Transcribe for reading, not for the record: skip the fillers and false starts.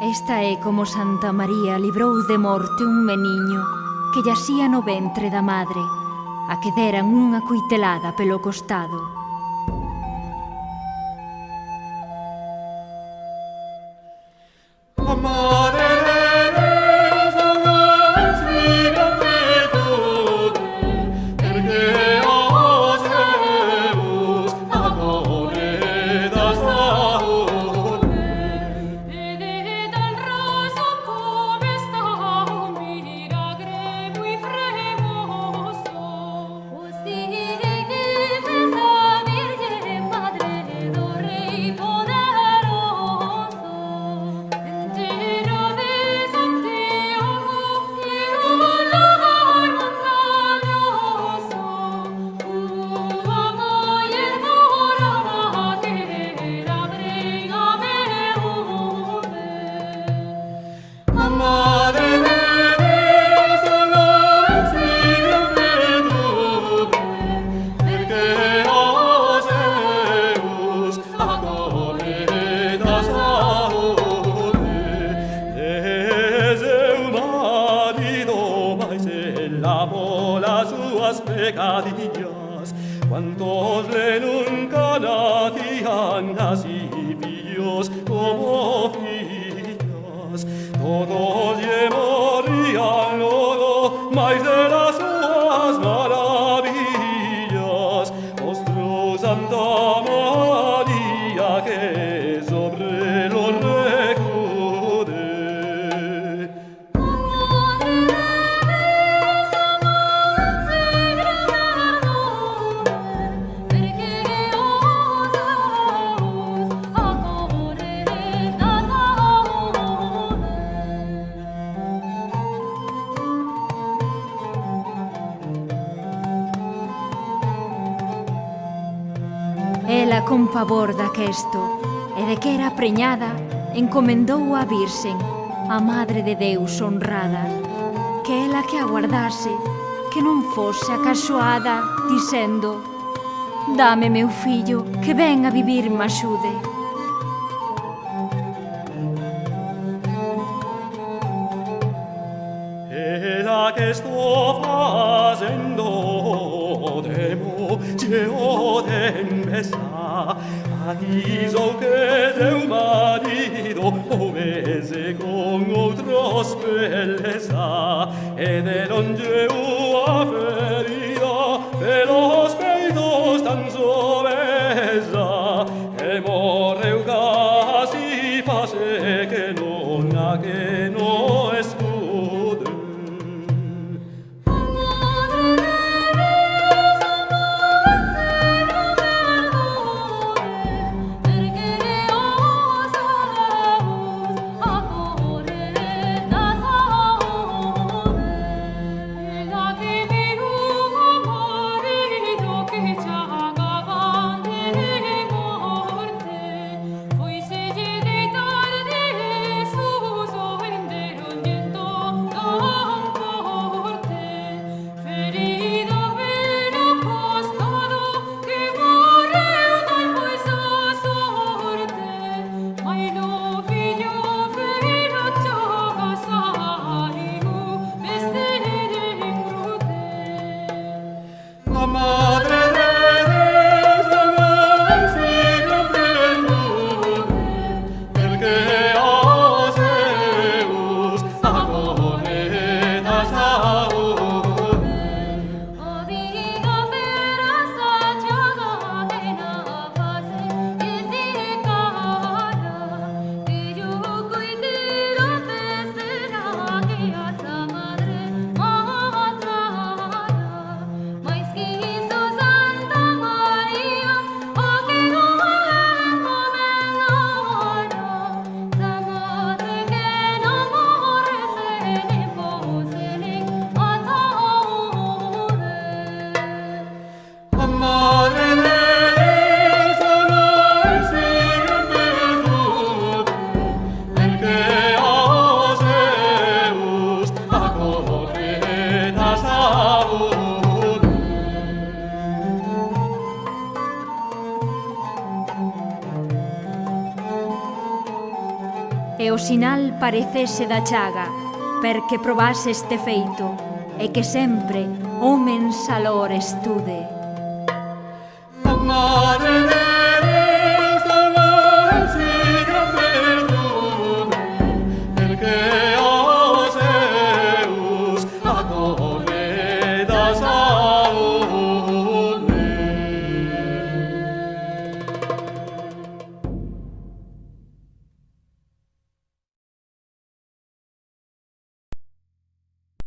Esta é como Santa María librou de morte un meniño que yacía no ventre da madre, a que deran unha coitelada pelo costado. Pecadillas, cuantos le nunca nacían así pillos como fillas, todos lle morían luego, mais de las suas maravillas, mostró Santa María que sobre los recude. Ela, con pavor daquesto, e de que era preñada, encomendou á Virxen, a Madre de Deus honrada, que ela que aguardase, que non fose acaxoada, dicendo: «Dame, meu fillo, que ven a vivir me axude». Ela que estou facendo temo che o tempesta aviso que teu marido o vese con outros beleza e de longe o ferida pelos peitos tan sobesa e morreu casi fase que non escude. e o sinal parecese da chaga, perque probase este feito, e que sempre homen salor estude. Amare